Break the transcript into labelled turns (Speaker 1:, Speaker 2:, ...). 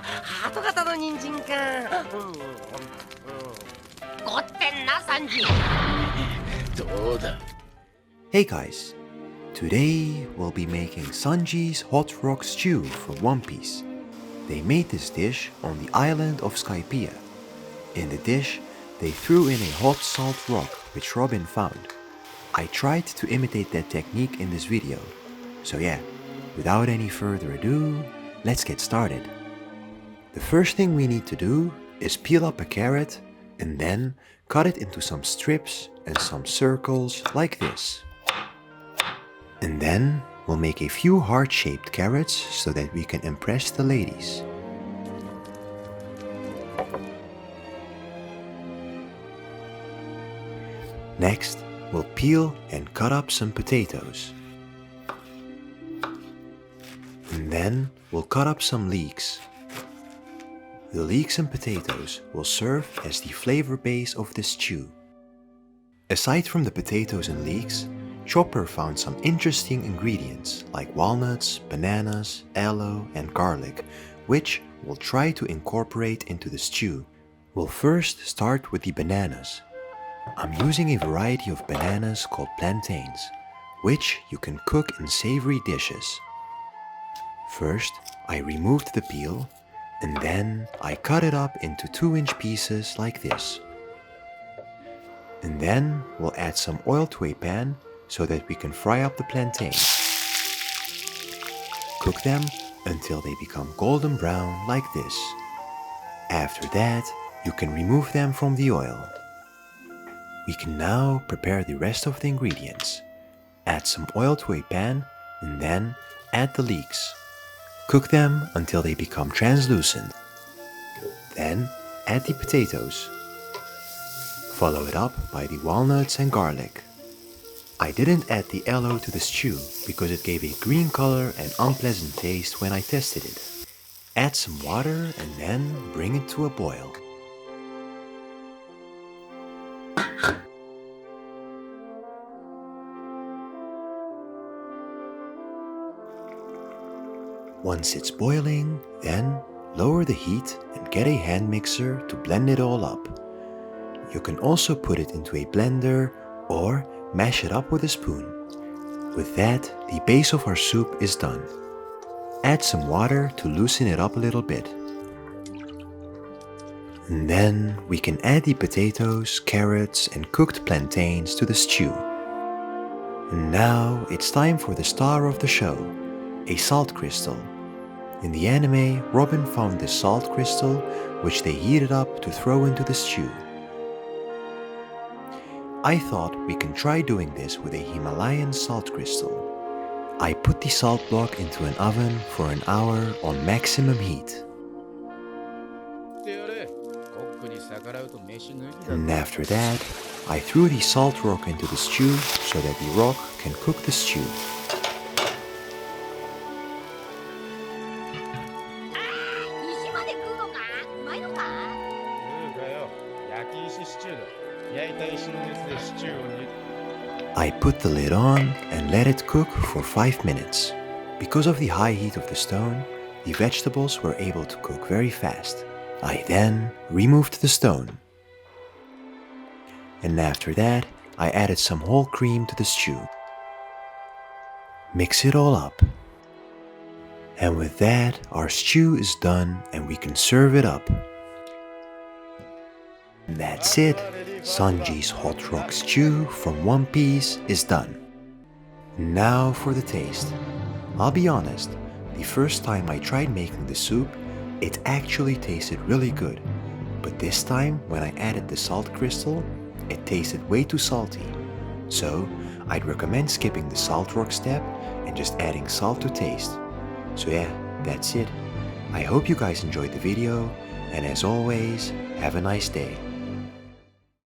Speaker 1: ハート型の人参か。ごってんな、サンジ。
Speaker 2: どうだ。
Speaker 3: Hey guys, today we'll be making Sanji's hot rock stew from One Piece. They made this dish on the island of Skypiea. In the dish, they threw in a hot salt rock which Robin found. I tried to imitate that technique in this video. So yeah, without any further ado, let's get started. The first thing we need to do is peel up a carrot and then cut it into some strips and some circles like this. And then we'll make a few heart-shaped carrots so that we can impress the ladies. Next, we'll peel and cut up some potatoes. And then we'll cut up some leeks. The leeks and potatoes will serve as the flavor base of the stew. Aside from the potatoes and leeks, Chopper found some interesting ingredients like walnuts, bananas, aloe and garlic, which we'll try to incorporate into the stew. We'll first start with the bananas. I'm using a variety of bananas called plantains, which you can cook in savory dishes. First, I removed the peel, and then I cut it up into 2-inch pieces like this. And then we'll add some oil to a pan so that we can fry up the plantains. Cook them until they become golden brown like this. After that, you can remove them from the oil. We can now prepare the rest of the ingredients. Add some oil to a pan and then add the leeks. Cook them until they become translucent. Then add the potatoes. Follow it up by the walnuts and garlic. I didn't add the aloe to the stew because it gave a green color and unpleasant taste when I tested it. Add some water and then bring it to a boil. Once it's boiling, then lower the heat and get a hand mixer to blend it all up. You can also put it into a blender or mash it up with a spoon. With that, the base of our soup is done. Add some water to loosen it up a little bit. And then we can add the potatoes, carrots and cooked plantains to the stew. And now it's time for the star of the show, a salt crystal. In the anime, Robin found this salt crystal which they heated up to throw into the stew. I thought we can try doing this with a Himalayan salt crystal. I put the salt block into an oven for an hour on maximum heat. And after that, I threw the salt rock into the stew so that the rock can cook the stew. I put the lid on and let it cook for 5 minutes. Because of the high heat of the stone, the vegetables were able to cook very fast. I then removed the stone. And after that, I added some whole cream to the stew. Mix it all up. And with that, our stew is done and we can serve it up. And that's it. Sanji's hot rock stew from One Piece is done. Now for the taste. I'll be honest, the first time I tried making the soup, it actually tasted really good. But this time, when I added the salt crystal, it tasted way too salty. So, I'd recommend skipping the salt rock step and just adding salt to taste. So yeah, that's it. I hope you guys enjoyed the video, and as always, have a nice day.